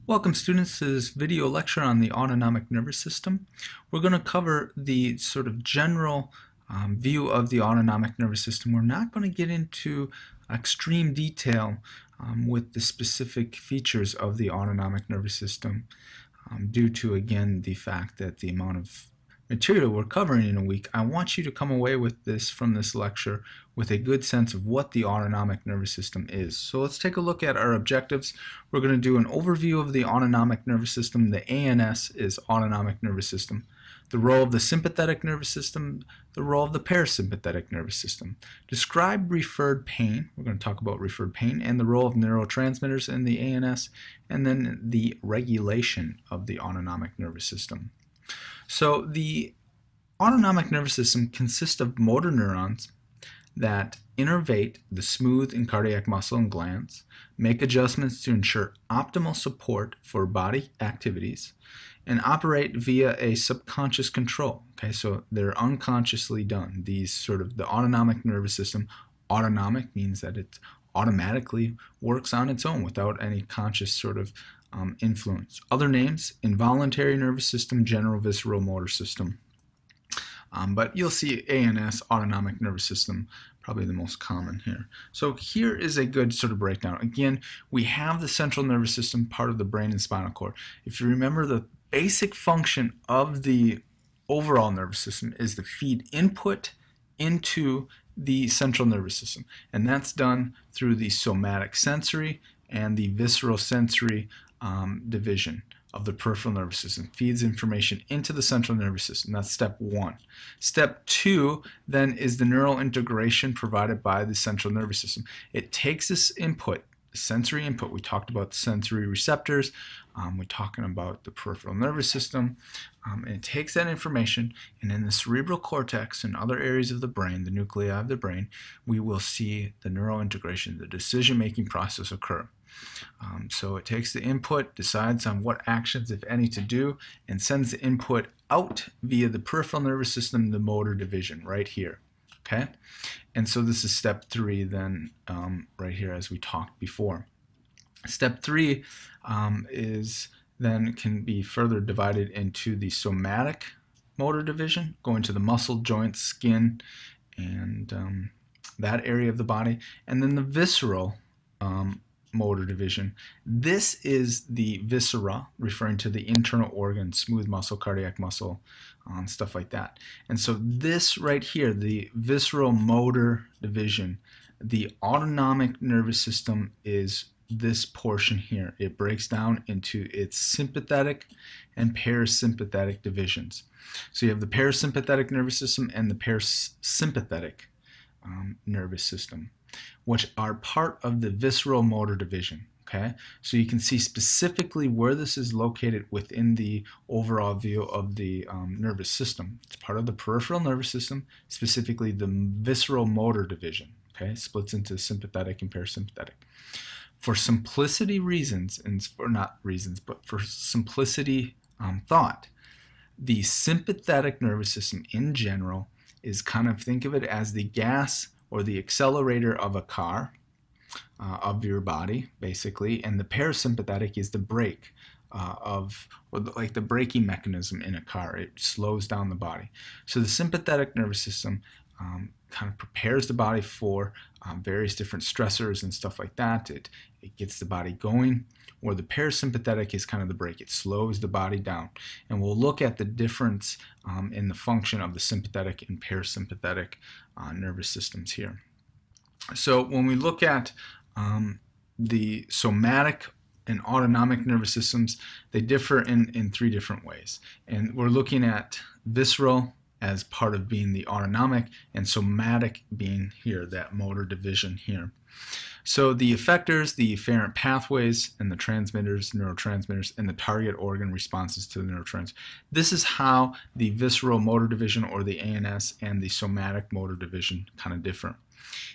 Welcome students to this video lecture on the autonomic nervous system. We're going to cover the sort of general view of the autonomic nervous system. We're not going to get into extreme detail with the specific features of the autonomic nervous system due to, again, the fact that the amount of material we're covering in a week. I want you to come away with this from this lecture with a good sense of what the autonomic nervous system is. So let's take a look at our objectives. We're going to do an overview of the autonomic nervous system. The ANS is autonomic nervous system. The role of the sympathetic nervous system, the role of the parasympathetic nervous system. Describe referred pain. We're going to talk about referred pain and the role of neurotransmitters in the ANS, and then the regulation of the autonomic nervous system. So the autonomic nervous system consists of motor neurons that innervate the smooth and cardiac muscle and glands, make adjustments to ensure optimal support for body activities, and operate via a subconscious control. Okay, so they're unconsciously done. These sort of the autonomic nervous system. Autonomic means that it automatically works on its own without any conscious sort of influence. Other names: involuntary nervous system, general visceral motor system. But you'll see ANS, autonomic nervous system, probably the most common here. So here is a good sort of breakdown. Again, we have the central nervous system, part of the brain and spinal cord. If you remember, the basic function of the overall nervous system is to feed input into the central nervous system, and that's done through the somatic sensory and the visceral sensory division of the peripheral nervous system. Feeds information into the central nervous system. That's step one. Step two then is the neural integration provided by the central nervous system. It takes this input, sensory input. We talked about sensory receptors. We're talking about the peripheral nervous system. And it takes that information, and in the cerebral cortex and other areas of the brain, the nuclei of the brain, we will see the neural integration, the decision-making process occur. So it takes the input, decides on what actions, if any, to do, and sends the input out via the peripheral nervous system, the motor division, right here. Okay? And so this is step three then, right here, as we talked before. Step three is then can be further divided into the somatic motor division, going to the muscle, joints, skin, and that area of the body, and then the visceral motor division. This is the viscera, referring to the internal organs, smooth muscle, cardiac muscle, stuff like that. And so this right here, the visceral motor division, the autonomic nervous system is this portion here. It breaks down into its sympathetic and parasympathetic divisions. So you have the parasympathetic nervous system and the parasympathetic nervous system, which are part of the visceral motor division. Okay, so you can see specifically where this is located within the overall view of the nervous system. It's part of the peripheral nervous system, specifically the visceral motor division. Okay, splits into sympathetic and parasympathetic. For simplicity reasons, and for not reasons, but for simplicity thought, the sympathetic nervous system in general is kind of, think of it as the gas or the accelerator of a car, of your body, basically, and the parasympathetic is the brake like the braking mechanism in a car. It slows down the body. So the sympathetic nervous system kind of prepares the body for various different stressors and stuff like that. It gets the body going, or the parasympathetic is kind of the brake. It slows the body down. And we'll look at the difference in the function of the sympathetic and parasympathetic nervous systems here. So when we look at the somatic and autonomic nervous systems, they differ in three different ways. And we're looking at visceral as part of being the autonomic, and somatic being here, that motor division here. So the effectors, the efferent pathways, and the transmitters, neurotransmitters, and the target organ responses to the neurotransmitters. This is how the visceral motor division, or the ANS, and the somatic motor division kind of differ.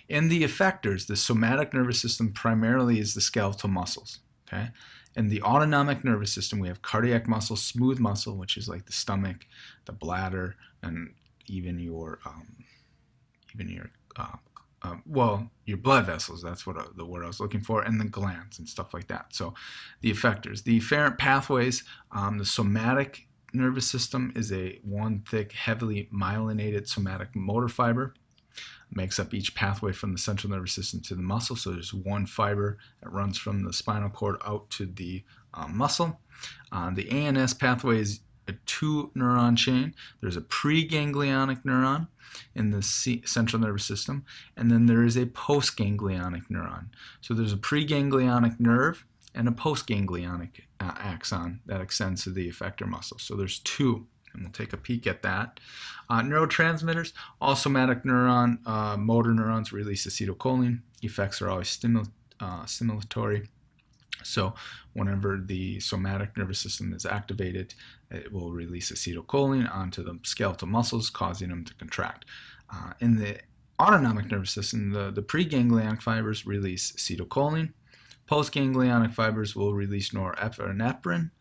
In the effectors, the somatic nervous system primarily is the skeletal muscles. Okay? In the autonomic nervous system, we have cardiac muscle, smooth muscle, which is like the stomach, the bladder, and even your well, your blood vessels, that's what the word I was looking for, and the glands and stuff like that. So the effectors. The efferent pathways, the somatic nervous system is one thick, heavily myelinated somatic motor fiber. It makes up each pathway from the central nervous system to the muscle. So there's one fiber that runs from the spinal cord out to the muscle. The ANS pathway is a 2-neuron chain. There's a preganglionic neuron in the central nervous system, and then there is a postganglionic neuron. So there's a preganglionic nerve and a postganglionic axon that extends to the effector muscle. So there's two, and we'll take a peek at that. Neurotransmitters, all somatic motor neurons release acetylcholine. Effects are always stimulatory. So whenever the somatic nervous system is activated, it will release acetylcholine onto the skeletal muscles, causing them to contract. In the autonomic nervous system, the preganglionic fibers release acetylcholine. Postganglionic fibers will release norepinephrine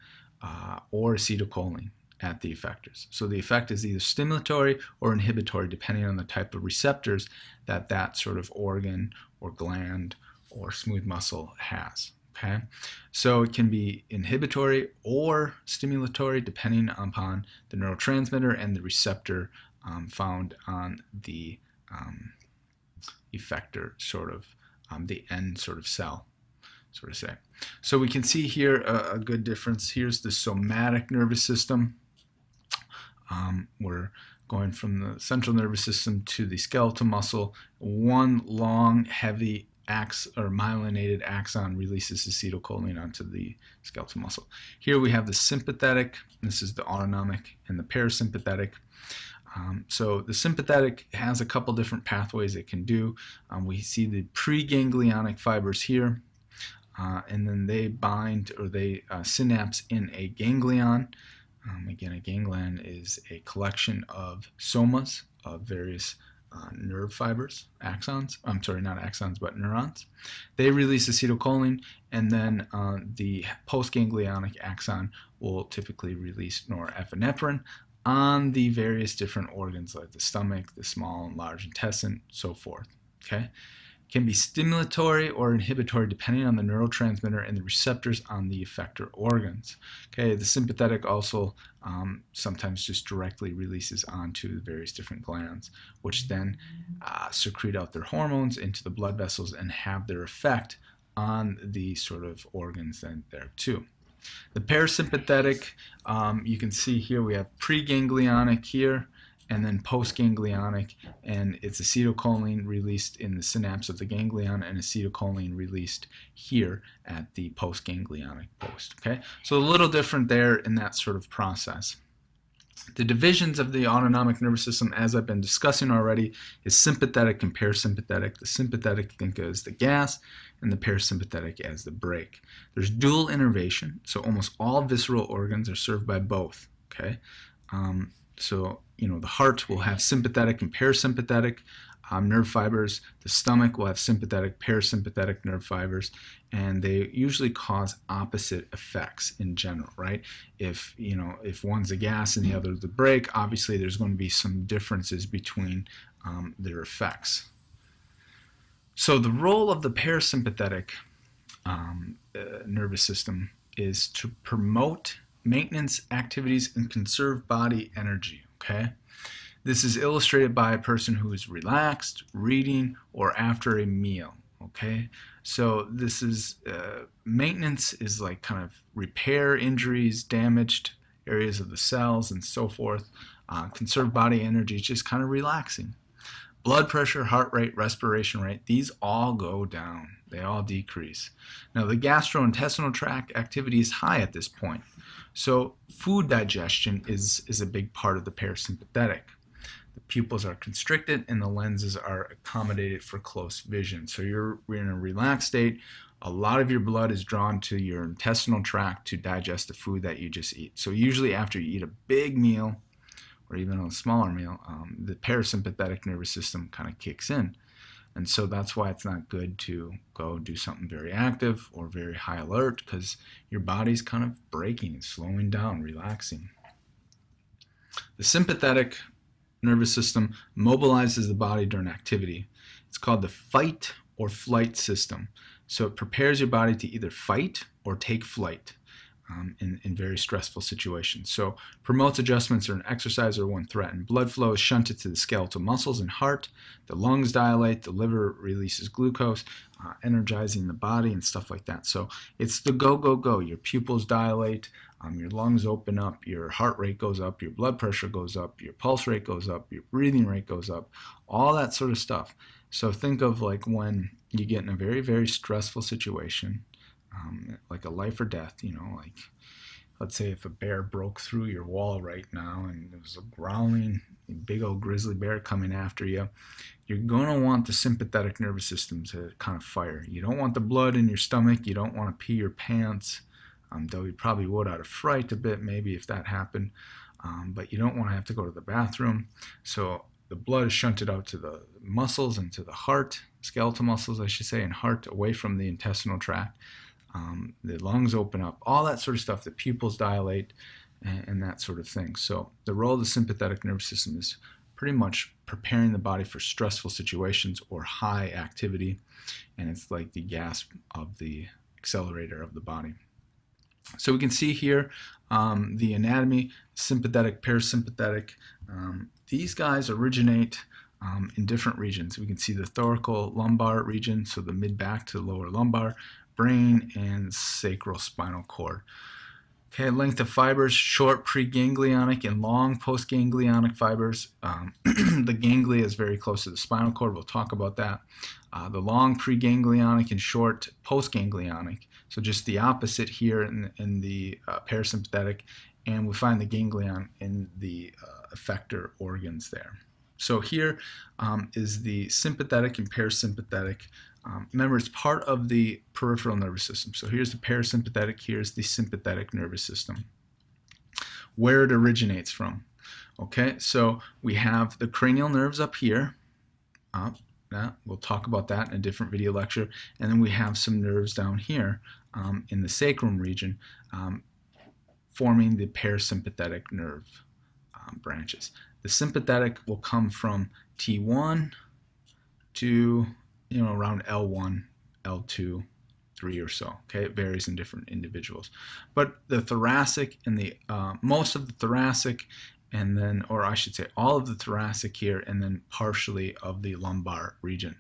or acetylcholine at the effectors. So the effect is either stimulatory or inhibitory depending on the type of receptors that sort of organ or gland or smooth muscle has. Okay, so it can be inhibitory or stimulatory depending upon the neurotransmitter and the receptor found on the effector, the end sort of cell, sort of say. So we can see here a good difference. Here's the somatic nervous system. We're going from the central nervous system to the skeletal muscle. One long, heavy myelinated axon releases acetylcholine onto the skeletal muscle. Here we have the sympathetic, this is the autonomic, and the parasympathetic. So the sympathetic has a couple different pathways it can do. We see the preganglionic fibers here, and then they bind or they synapse in a ganglion. Again, a ganglion is a collection of somas of various nerve fibers, axons, I'm sorry, not axons, but neurons. They release acetylcholine, and then the postganglionic axon will typically release norepinephrine on the various different organs like the stomach, the small and large intestine, so forth. Okay, can be stimulatory or inhibitory depending on the neurotransmitter and the receptors on the effector organs. Okay, the sympathetic also sometimes just directly releases onto the various different glands, which then secrete out their hormones into the blood vessels and have their effect on the sort of organs then there too. The parasympathetic, you can see here we have preganglionic here, and then postganglionic, and it's acetylcholine released in the synapse of the ganglion and acetylcholine released here at the postganglionic post. Okay, so a little different there in that sort of process. The divisions of the autonomic nervous system, as I've been discussing already, is sympathetic and parasympathetic. The sympathetic, think of as the gas, and the parasympathetic as the brake. There's dual innervation, so almost all visceral organs are served by both. Okay, so the heart will have sympathetic and parasympathetic nerve fibers. The stomach will have sympathetic, parasympathetic nerve fibers, and they usually cause opposite effects in general, right? If one's the gas and the other the brake, obviously there's going to be some differences between their effects. So the role of the parasympathetic nervous system is to promote maintenance activities and conserve body energy. Okay, this is illustrated by a person who is relaxed, reading, or after a meal. Okay, so this is maintenance is like kind of repair injuries, damaged areas of the cells, and so forth. Conserve body energy is just kind of relaxing. Blood pressure, heart rate, respiration rate, these all go down. They all decrease. Now the gastrointestinal tract activity is high at this point. So food digestion is a big part of the parasympathetic. The pupils are constricted and the lenses are accommodated for close vision. So you're in a relaxed state. A lot of your blood is drawn to your intestinal tract to digest the food that you just eat. So usually after you eat a big meal or even a smaller meal, the parasympathetic nervous system kind of kicks in. And so that's why it's not good to go do something very active or very high alert, because your body's kind of breaking, slowing down, relaxing. The sympathetic nervous system mobilizes the body during activity. It's called the fight or flight system. So it prepares your body to either fight or take flight in very stressful situations. So promotes adjustments during exercise or when threatened. Blood flow is shunted to the skeletal muscles and heart. The lungs dilate. The liver releases glucose, energizing the body and stuff like that. So it's the go, go, go. Your pupils dilate. Your lungs open up, your heart rate goes up, your blood pressure goes up, your pulse rate goes up, your breathing rate goes up, all that sort of stuff. So think of like when you get in a very, very stressful situation, like a life or death, like let's say if a bear broke through your wall right now and there was a growling, big old grizzly bear coming after you, you're going to want the sympathetic nervous system to kind of fire. You don't want the blood in your stomach, you don't want to pee your pants. Though you probably would out of fright a bit maybe if that happened, but you don't want to have to go to the bathroom. So the blood is shunted out to the muscles and to the heart, skeletal muscles I should say, and heart away from the intestinal tract. The lungs open up, all that sort of stuff, the pupils dilate and that sort of thing. So the role of the sympathetic nervous system is pretty much preparing the body for stressful situations or high activity, and it's like the gas of the accelerator of the body. So we can see here the anatomy, sympathetic, parasympathetic. These guys originate in different regions. We can see the thoracolumbar region, so the mid-back to the lower lumbar, brain, and sacral spinal cord. Okay, length of fibers, short preganglionic and long postganglionic fibers. The ganglia is very close to the spinal cord. We'll talk about that. The long preganglionic and short postganglionic. So just the opposite here in the parasympathetic, and we find the ganglion in the effector organs there. So here is the sympathetic and parasympathetic. Remember, it's part of the peripheral nervous system. So here's the parasympathetic, here's the sympathetic nervous system, where it originates from. Okay, so we have the cranial nerves up here. We'll talk about that in a different video lecture. And then we have some nerves down here in the sacrum region forming the parasympathetic nerve branches. The sympathetic will come from T1 to around L1, L2, 3 or so. Okay, it varies in different individuals. But the thoracic and the most of the thoracic, and then, or I should say, all of the thoracic here, and then partially of the lumbar region.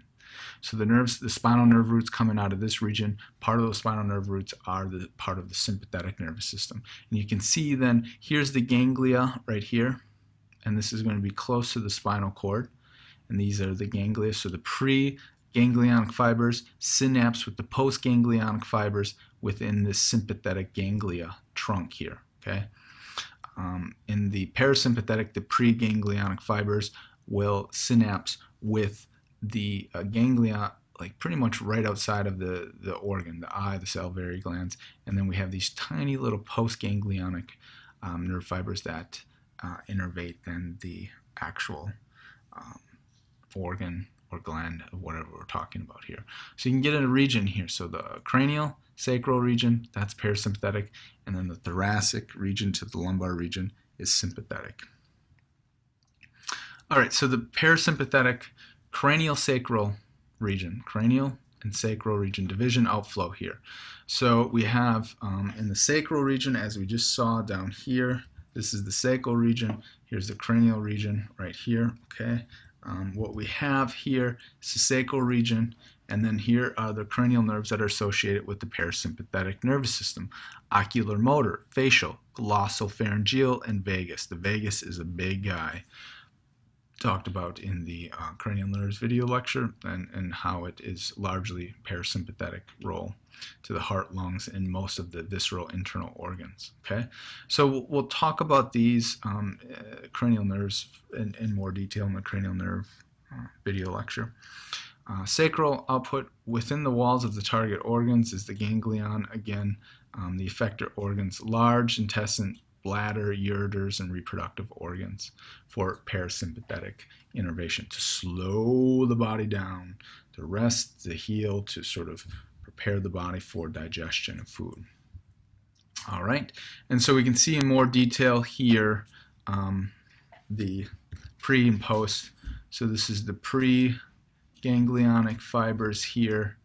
So the nerves, the spinal nerve roots coming out of this region, part of those spinal nerve roots are the part of the sympathetic nervous system. And you can see then, here's the ganglia right here, and this is going to be close to the spinal cord. And these are the ganglia, so the pre-ganglionic fibers synapse with the post-ganglionic fibers within this sympathetic ganglia trunk here. Okay. In the parasympathetic, the pre-ganglionic fibers will synapse with the ganglia, like pretty much right outside of the organ, the eye, the salivary glands, and then we have these tiny little post-ganglionic nerve fibers that innervate then the actual organ or gland of whatever we're talking about here. So you can get in a region here. So the cranial, sacral region, that's parasympathetic, and then the thoracic region to the lumbar region is sympathetic. All right, so the parasympathetic cranial sacral region, cranial and sacral region, division, outflow here. So we have in the sacral region, as we just saw down here, this is the sacral region, here's the cranial region right here, okay? What we have here is the sacral region, and then here are the cranial nerves that are associated with the parasympathetic nervous system: ocular motor, facial, glossopharyngeal, and vagus. The vagus is a big guy, talked about in the cranial nerves video lecture, and how it is largely parasympathetic role to the heart, lungs, and most of the visceral internal organs. Okay, so we'll talk about these cranial nerves in more detail in the cranial nerve video lecture. Sacral output within the walls of the target organs is the ganglion. Again, the effector organs: large intestine, bladder, ureters, and reproductive organs for parasympathetic innervation, to slow the body down, to rest, to heal, to sort of prepare the body for digestion of food. All right, and so we can see in more detail here the pre and post. So this is the pre ganglionic fibers here,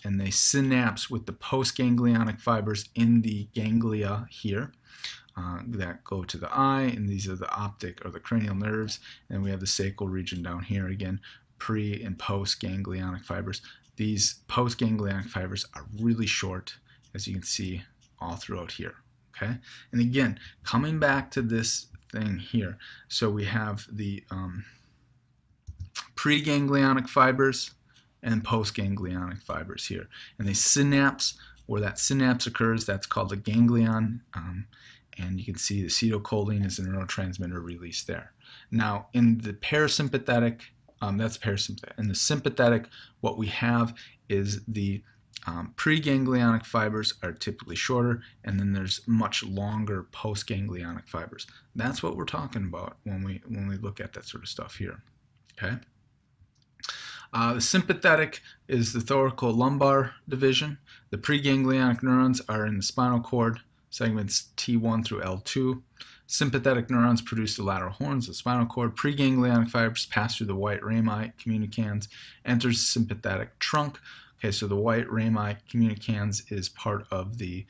and they synapse with the postganglionic fibers in the ganglia here that go to the eye, and these are the optic or the cranial nerves, and we have the sacral region down here again, pre and post ganglionic fibers. These post ganglionic fibers are really short, as you can see all throughout here. Okay, and again, coming back to this thing here, so we have the preganglionic fibers and postganglionic fibers here, and they synapse. Where that synapse occurs, that's called a ganglion, and you can see the acetylcholine is the neurotransmitter released there. Now, in the parasympathetic, that's parasympathetic. In the sympathetic, what we have is the preganglionic fibers are typically shorter, and then there's much longer postganglionic fibers. That's what we're talking about when we look at that sort of stuff here. Okay. The sympathetic is the thoracolumbar division. The preganglionic neurons are in the spinal cord, segments T1 through L2. Sympathetic neurons produce the lateral horns of the spinal cord. Preganglionic fibers pass through the white rami communicans, enters the sympathetic trunk. Okay, so the white rami communicans is part of the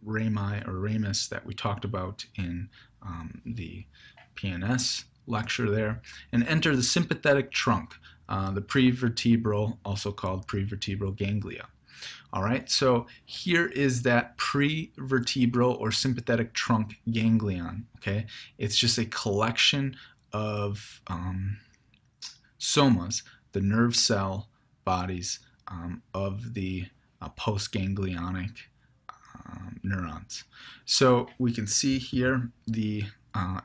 rami or ramus that we talked about in the PNS lecture there, and enter the sympathetic trunk, the prevertebral, also called prevertebral ganglia. All right, so here is that prevertebral or sympathetic trunk ganglion. Okay, it's just a collection of somas, the nerve cell bodies of the postganglionic neurons. So we can see here the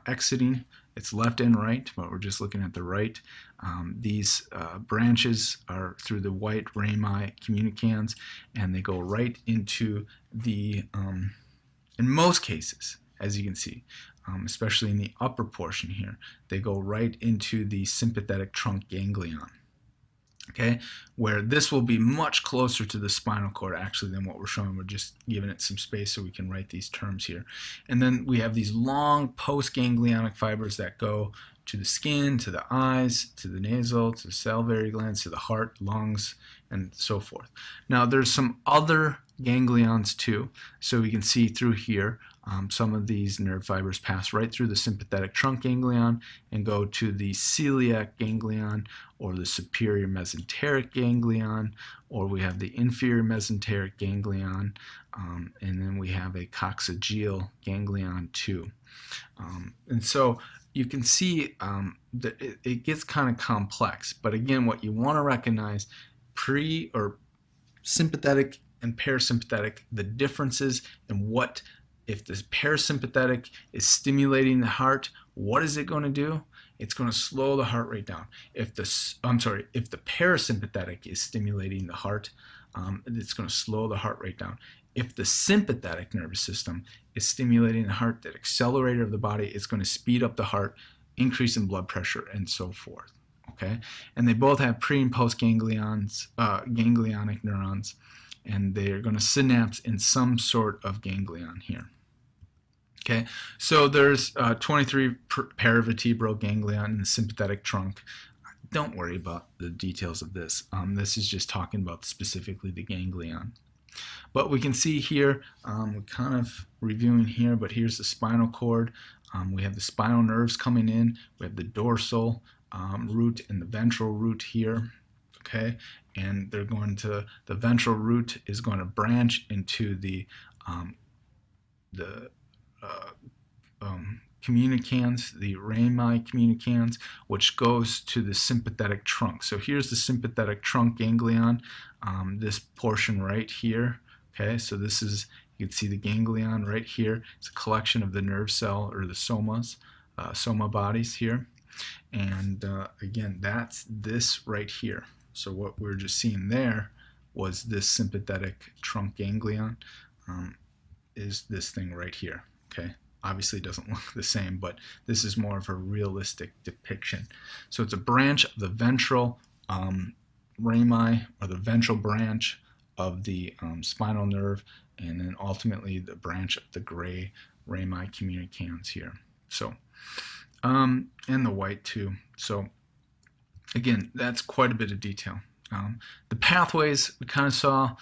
exiting. It's left and right, but we're just looking at the right. These branches are through the white rami communicans, and they go right into the, in most cases, as you can see, especially in the upper portion here, they go right into the sympathetic trunk ganglion. Okay, where this will be much closer to the spinal cord actually than what we're showing. We're just giving it some space so we can write these terms here. And then we have these long postganglionic fibers that go to the skin, to the eyes, to the nasal, to the salivary glands, to the heart, lungs, and so forth. Now there's some other ganglions too. So we can see through here some of these nerve fibers pass right through the sympathetic trunk ganglion and go to the celiac ganglion or the superior mesenteric ganglion, or we have the inferior mesenteric ganglion, and then we have a coccygeal ganglion too. And so you can see that it gets kind of complex, but again, what you want to recognize, pre or sympathetic and parasympathetic, the differences in what, if the parasympathetic is stimulating the heart, what is it going to do? It's going to slow the heart rate down. If the parasympathetic is stimulating the heart, it's going to slow the heart rate down. If the sympathetic nervous system is stimulating the heart, that accelerator of the body, it's going to speed up the heart, increase in blood pressure, and so forth. Okay, and they both have pre and post ganglionic neurons, and they're going to synapse in some sort of ganglion here. Okay, so there's 23 paravertebral ganglion in the sympathetic trunk. Don't worry about the details of this. This is just talking about specifically the ganglion. But we can see here, we're kind of reviewing here, but here's the spinal cord. We have the spinal nerves coming in. We have the dorsal root and the ventral root here. Okay, and they're going to, the ventral root is going to branch into the communicans, the rami communicans, which goes to the sympathetic trunk. So here's the sympathetic trunk ganglion, this portion right here. Okay, so this is, you can see the ganglion right here. It's a collection of the nerve cell or the somas, soma bodies here. And again, that's this right here. So what we're just seeing there was this sympathetic trunk ganglion is this thing right here. Okay, obviously it doesn't look the same, but this is more of a realistic depiction. So it's a branch of the ventral rami, or the ventral branch of the spinal nerve, and then ultimately the branch of the gray rami communicans here. So and the white too. So Again, that's quite a bit of detail. The pathways we kind of saw.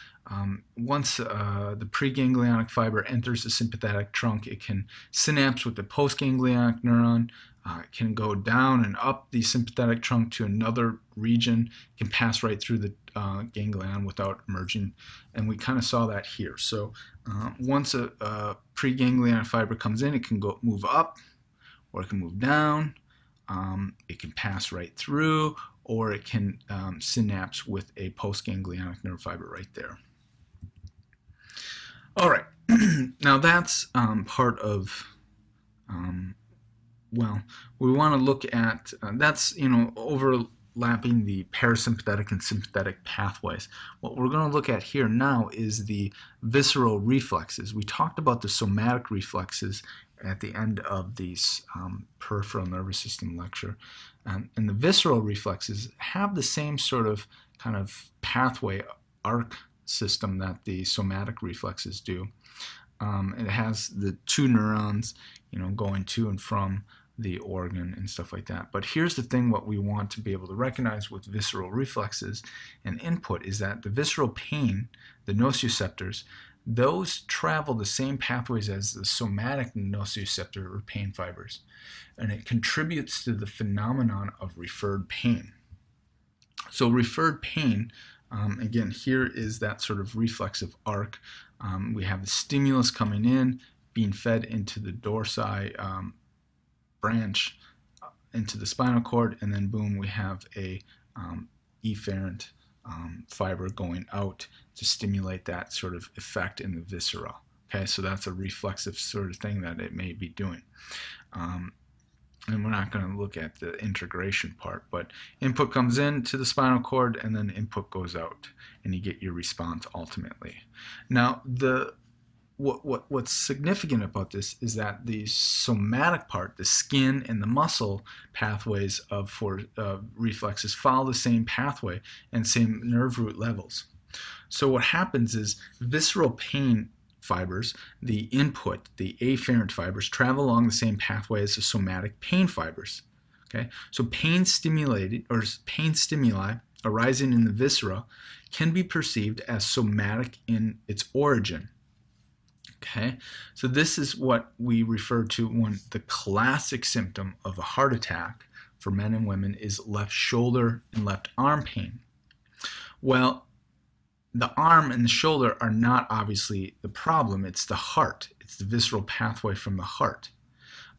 Once the preganglionic fiber enters the sympathetic trunk, it can synapse with the postganglionic neuron. It can go down and up the sympathetic trunk to another region. It can pass right through the ganglion without emerging, and we kind of saw that here. So once a preganglionic fiber comes in, it can move up, or it can move down. It can pass right through, or it can synapse with a postganglionic nerve fiber right there. All right, now that's part of, well, we want to look at, that's, overlapping the parasympathetic and sympathetic pathways. What we're going to look at here now is the visceral reflexes. We talked about the somatic reflexes at the end of the peripheral nervous system lecture. And the visceral reflexes have the same sort of kind of pathway arc system that the somatic reflexes do. It has the two neurons, going to and from the organ and stuff like that. But here's the thing, what we want to be able to recognize with visceral reflexes and input is that the visceral pain, the nociceptors, those travel the same pathways as the somatic nociceptor or pain fibers, and it contributes to the phenomenon of referred pain. So referred pain, again, here is that sort of reflexive arc. We have the stimulus coming in, being fed into the dorsi branch, into the spinal cord, and then boom, we have a efferent fiber going out to stimulate that sort of effect in the viscera. Okay, so that's a reflexive sort of thing that it may be doing. And we're not going to look at the integration part, but input comes into the spinal cord and then input goes out, and you get your response ultimately. Now, what's significant about this is that the somatic part, the skin and the muscle pathways for reflexes follow the same pathway and same nerve root levels. So what happens is visceral pain fibers, the input, the afferent fibers, travel along the same pathway as the somatic pain fibers. Okay, so pain stimulated or pain stimuli arising in the viscera can be perceived as somatic in its origin. Okay, so this is what we refer to when the classic symptom of a heart attack for men and women is left shoulder and left arm pain. Well, the arm and the shoulder are not obviously the problem, it's the heart. It's the visceral pathway from the heart.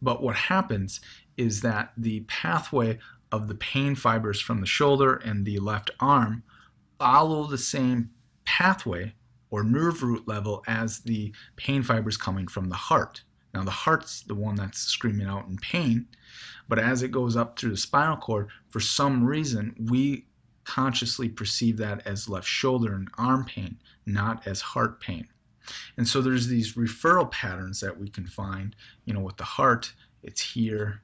But what happens is that the pathway of the pain fibers from the shoulder and the left arm follow the same pathway or nerve root level as the pain fibers coming from the heart. Now the heart's the one that's screaming out in pain, but as it goes up through the spinal cord, for some reason we consciously perceive that as left shoulder and arm pain, not as heart pain. And so there's these referral patterns that we can find, with the heart, it's here,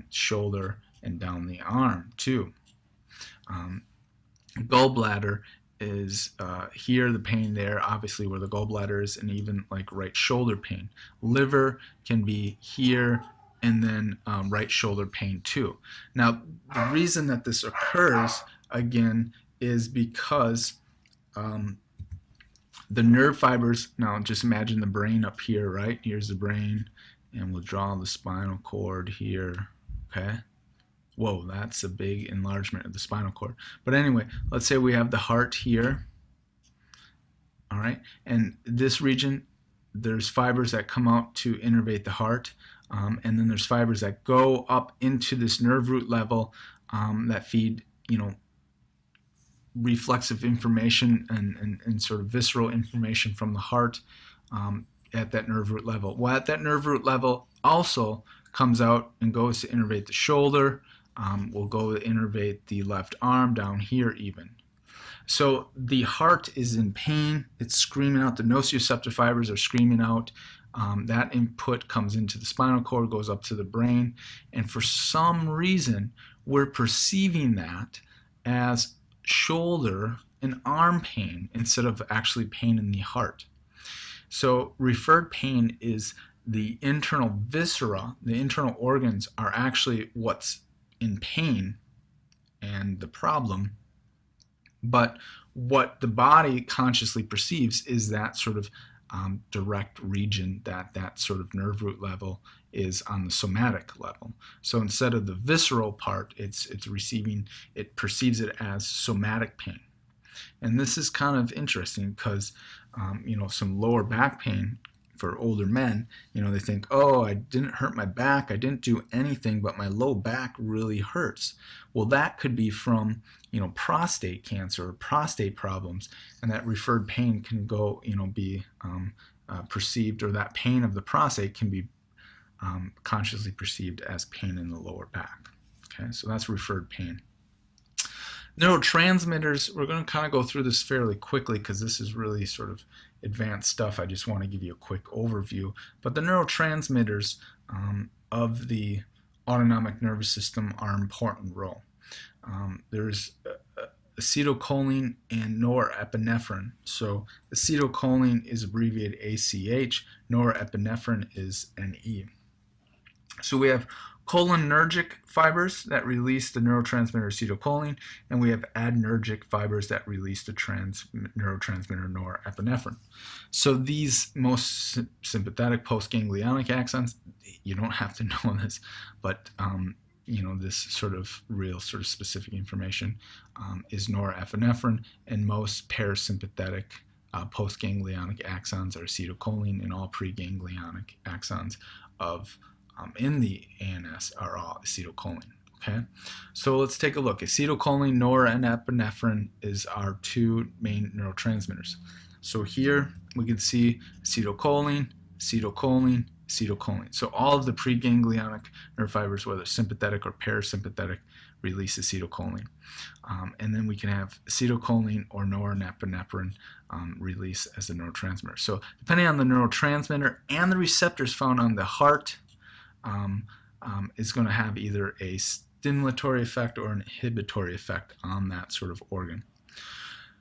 shoulder, and down the arm too. Gallbladder is here, the pain there, obviously where the gallbladder is, and even like right shoulder pain. Liver can be here, and then right shoulder pain too. Now, the reason that this occurs, again, is because the nerve fibers, now just imagine the brain up here, right? Here's the brain, and we'll draw the spinal cord here, okay? Whoa, that's a big enlargement of the spinal cord. But anyway, let's say we have the heart here, all right? And this region, there's fibers that come out to innervate the heart, and then there's fibers that go up into this nerve root level that feed, reflexive information and sort of visceral information from the heart at that nerve root level. Well, at that nerve root level also comes out and goes to innervate the shoulder, will go to innervate the left arm down here even. So the heart is in pain, it's screaming out, the nociceptor fibers are screaming out, that input comes into the spinal cord, goes up to the brain, and for some reason we're perceiving that as shoulder and arm pain instead of actually pain in the heart. So referred pain is the internal viscera, the internal organs are actually what's in pain, and the problem, but what the body consciously perceives is that sort of direct region, that sort of nerve root level is on the somatic level. So instead of the visceral part, it perceives it as somatic pain. And this is kind of interesting because some lower back pain for older men, they think, oh, I didn't hurt my back, I didn't do anything, but my low back really hurts. Well, that could be from prostate cancer or prostate problems, and that referred pain can go be perceived, or that pain of the prostate can be consciously perceived as pain in the lower back. Okay, so that's referred pain. Neurotransmitters, we're going to kind of go through this fairly quickly because this is really sort of advanced stuff. I just want to give you a quick overview. But the neurotransmitters of the autonomic nervous system are an important role. There's acetylcholine and norepinephrine. So acetylcholine is abbreviated ACH, norepinephrine is NE. So we have cholinergic fibers that release the neurotransmitter acetylcholine, and we have adrenergic fibers that release the neurotransmitter norepinephrine. So these most sympathetic postganglionic axons, you don't have to know this, but this sort of specific information is norepinephrine, and most parasympathetic postganglionic axons are acetylcholine, and all preganglionic axons in the ANS are all acetylcholine. Okay, so let's take a look. Acetylcholine, norepinephrine is our two main neurotransmitters. So here we can see acetylcholine, acetylcholine, acetylcholine. So all of the preganglionic nerve fibers, whether sympathetic or parasympathetic, release acetylcholine. And then we can have acetylcholine or norepinephrine release as a neurotransmitter. So depending on the neurotransmitter and the receptors found on the heart, is going to have either a stimulatory effect or an inhibitory effect on that sort of organ.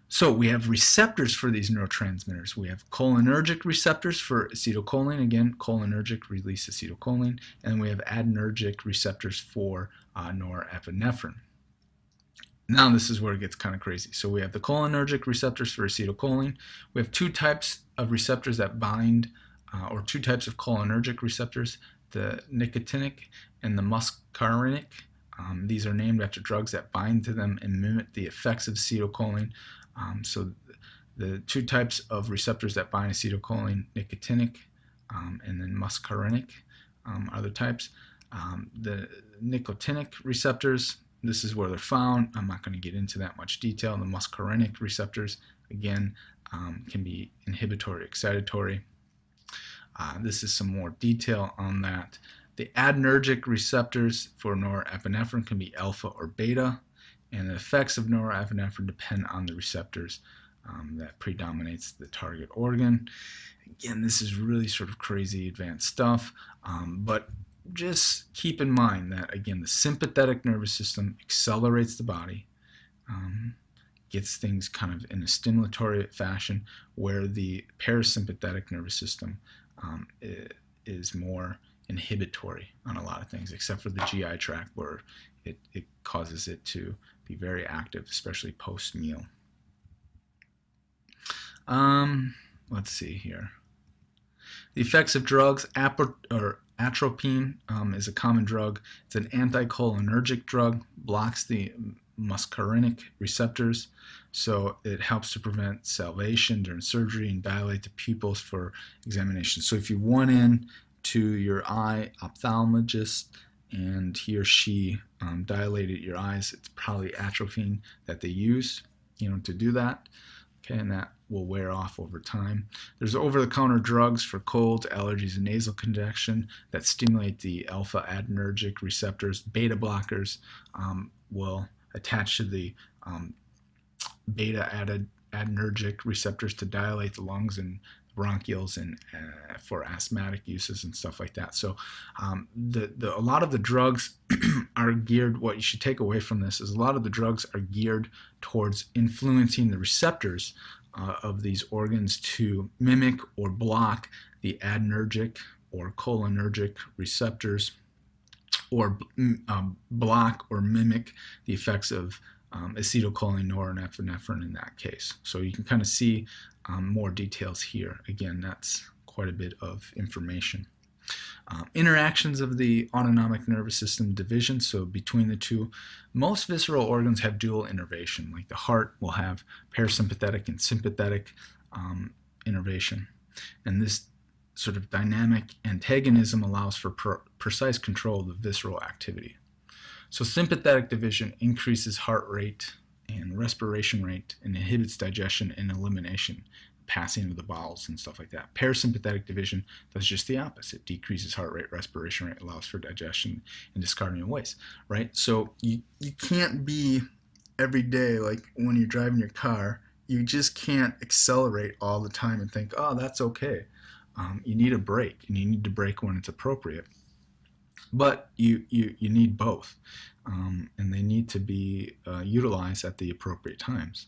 So we have receptors for these neurotransmitters. We have cholinergic receptors for acetylcholine. Again, cholinergic release acetylcholine. And we have adrenergic receptors for norepinephrine. Now this is where it gets kind of crazy. So we have the cholinergic receptors for acetylcholine. We have two types of receptors that bind, or two types of cholinergic receptors, the nicotinic and the muscarinic. These are named after drugs that bind to them and mimic the effects of acetylcholine. So the two types of receptors that bind acetylcholine, nicotinic and then muscarinic are the types. The nicotinic receptors, this is where they're found. I'm not going to get into that much detail. The muscarinic receptors, again, can be inhibitory, excitatory. This is some more detail on that. The adrenergic receptors for norepinephrine can be alpha or beta, and the effects of norepinephrine depend on the receptors that predominates the target organ. Again, this is really sort of crazy advanced stuff, but just keep in mind that, again, the sympathetic nervous system accelerates the body, gets things kind of in a stimulatory fashion, where the parasympathetic nervous system is more inhibitory on a lot of things, except for the GI tract, where it causes it to be very active, especially post-meal. Let's see here. The effects of drugs. Atropine is a common drug. It's an anticholinergic drug, blocks the muscarinic receptors, so it helps to prevent salivation during surgery and dilate the pupils for examination. So if you went in to your eye ophthalmologist and he or she dilated your eyes, it's probably atropine that they use, to do that. Okay, and that will wear off over time. There's over-the-counter drugs for colds, allergies, and nasal congestion that stimulate the alpha adrenergic receptors. Beta blockers will attach to the beta adrenergic receptors to dilate the lungs and bronchioles, and for asthmatic uses and stuff like that. So a lot of the drugs are geared, what you should take away from this is a lot of the drugs are geared towards influencing the receptors of these organs to mimic or block the adrenergic or cholinergic receptors or block or mimic the effects of acetylcholine, norepinephrine in that case. So you can kind of see more details here. Again, that's quite a bit of information. Interactions of the autonomic nervous system division, so between the two, most visceral organs have dual innervation, like the heart will have parasympathetic and sympathetic innervation. And this sort of dynamic antagonism allows for precise control of the visceral activity. So sympathetic division increases heart rate and respiration rate and inhibits digestion and elimination, passing of the bowels and stuff like that. Parasympathetic division does just the opposite, decreases heart rate, respiration rate, allows for digestion and discarding of waste, right? So you can't be every day, like when you're driving your car, you just can't accelerate all the time and think, oh, that's okay. You need a break, and you need to break when it's appropriate. But you need both, and they need to be utilized at the appropriate times.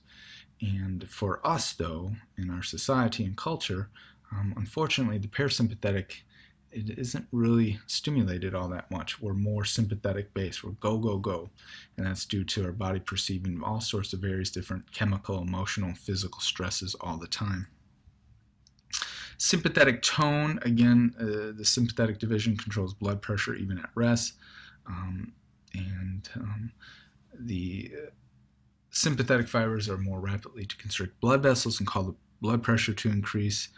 And for us, though, in our society and culture, unfortunately, the parasympathetic, it isn't really stimulated all that much. We're more sympathetic based. We're go, go, go. And that's due to our body perceiving all sorts of various different chemical, emotional, physical stresses all the time. Sympathetic tone, again, the sympathetic division controls blood pressure even at rest. The sympathetic fibers are more rapidly to constrict blood vessels and cause the blood pressure to increase.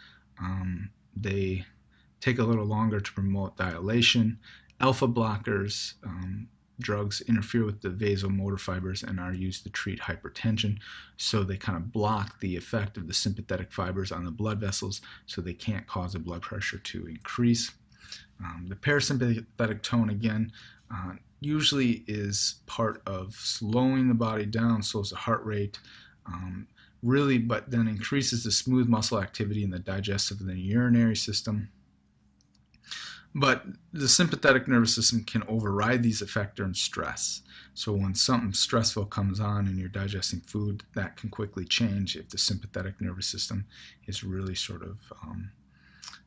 They take a little longer to promote dilation. Alpha blockers, drugs interfere with the vasomotor fibers and are used to treat hypertension. So they kind of block the effect of the sympathetic fibers on the blood vessels, so they can't cause the blood pressure to increase. The parasympathetic tone, again, usually is part of slowing the body down, slows the heart rate, really, but then increases the smooth muscle activity in the digestive and the urinary system. But the sympathetic nervous system can override these effects during stress. So when something stressful comes on and you're digesting food, that can quickly change if the sympathetic nervous system is really sort of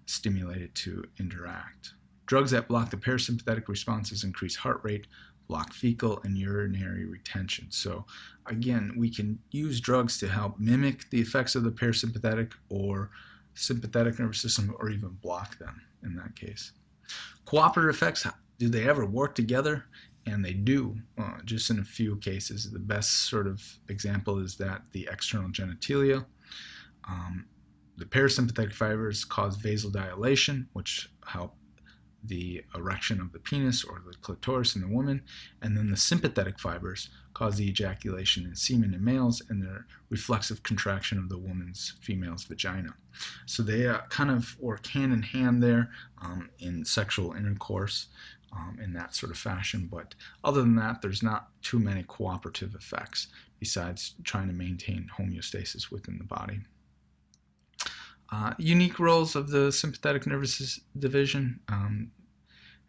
stimulated to interact. Drugs that block the parasympathetic responses increase heart rate, block fecal and urinary retention. So again, we can use drugs to help mimic the effects of the parasympathetic or sympathetic nervous system, or even block them in that case. Cooperative effects, do they ever work together? And they do, just in a few cases. The best sort of example is that the external genitalia. The parasympathetic fibers cause vasodilation, which help the erection of the penis or the clitoris in the woman, and then the sympathetic fibers cause the ejaculation in semen in males and the reflexive contraction of the woman's female's vagina. So they kind of work hand in hand there in sexual intercourse in that sort of fashion, but other than that, there's not too many cooperative effects besides trying to maintain homeostasis within the body. Unique roles of the sympathetic nervous division: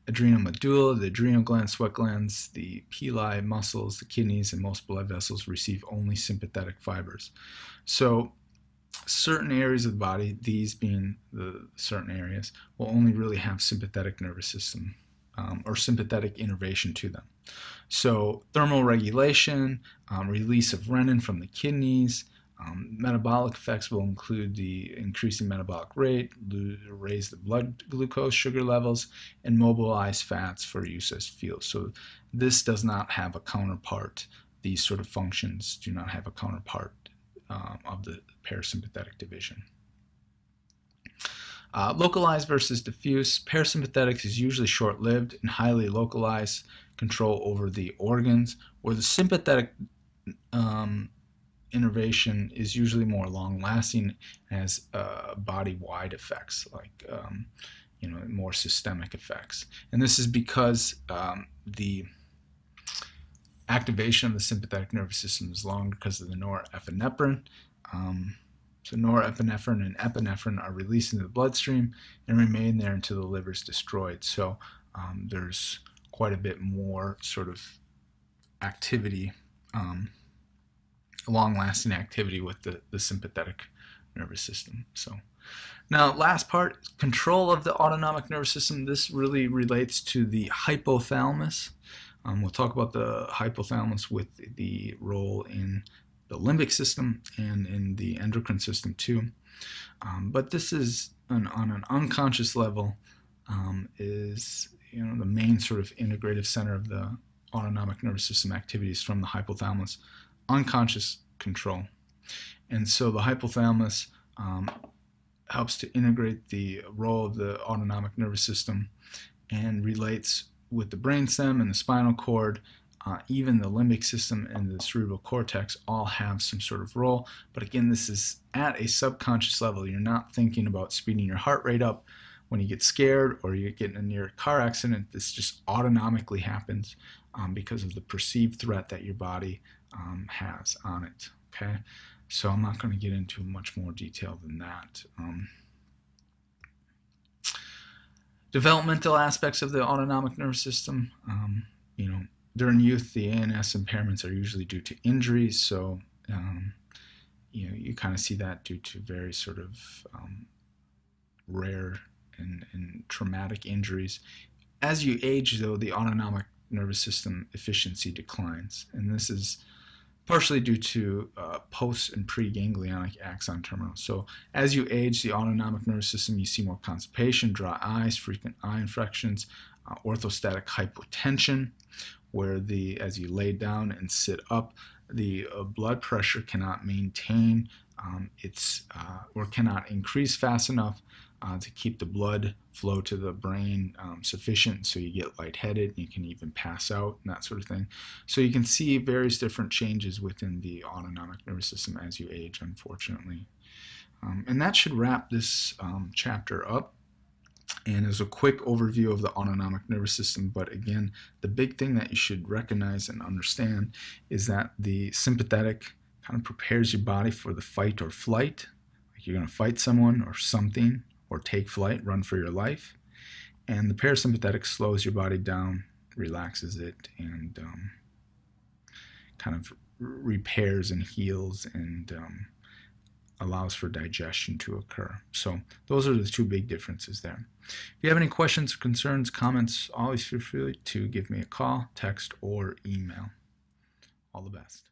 adrenal medulla, the adrenal glands, sweat glands, the pili, muscles, the kidneys, and most blood vessels receive only sympathetic fibers. So certain areas of the body, these being the certain areas, will only really have sympathetic nervous system or sympathetic innervation to them. So thermal regulation, release of renin from the kidneys. Metabolic effects will include the increasing metabolic rate, raise the blood glucose sugar levels, and mobilize fats for use as fuel. So this does not have a counterpart. These sort of functions do not have a counterpart of the parasympathetic division. Localized versus diffuse. Parasympathetic is usually short-lived and highly localized control over the organs, where the sympathetic innervation is usually more long-lasting, has body-wide effects, like more systemic effects. And this is because the activation of the sympathetic nervous system is longer because of the norepinephrine. So norepinephrine and epinephrine are released into the bloodstream and remain there until the liver is destroyed. So there's quite a bit more sort of activity, long-lasting activity with the sympathetic nervous system. So Now, last part, control of the autonomic nervous system. This really relates to the hypothalamus. We'll talk about the hypothalamus with the role in the limbic system and in the endocrine system too. But this is on an unconscious level, is the main sort of integrative center of the autonomic nervous system activities from the hypothalamus, unconscious control. And so the hypothalamus helps to integrate the role of the autonomic nervous system and relates with the brainstem and the spinal cord. Even the limbic system and the cerebral cortex all have some sort of role. But again, this is at a subconscious level. You're not thinking about speeding your heart rate up when you get scared or you get in a near car accident. This just autonomically happens because of the perceived threat that your body has on it. Okay, so I'm not going to get into much more detail than that. Developmental aspects of the autonomic nervous system. During youth, the ANS impairments are usually due to injuries, so you kind of see that due to very sort of rare and traumatic injuries. As you age, though, the autonomic nervous system efficiency declines, and this is partially due to post and pre-ganglionic axon terminals. So as you age, the autonomic nervous system, you see more constipation, dry eyes, frequent eye infections, orthostatic hypotension, where as you lay down and sit up, the blood pressure cannot maintain or cannot increase fast enough to keep the blood flow to the brain sufficient, so you get lightheaded, you can even pass out and that sort of thing. So you can see various different changes within the autonomic nervous system as you age, unfortunately. And that should wrap this chapter up. And as a quick overview of the autonomic nervous system, but again, the big thing that you should recognize and understand is that the sympathetic kind of prepares your body for the fight or flight, like you're going to fight someone or something, or take flight, run for your life. And the parasympathetic slows your body down, relaxes it, and kind of repairs and heals and allows for digestion to occur. So those are the two big differences there. If you have any questions, concerns, comments, always feel free to give me a call, text, or email. All the best.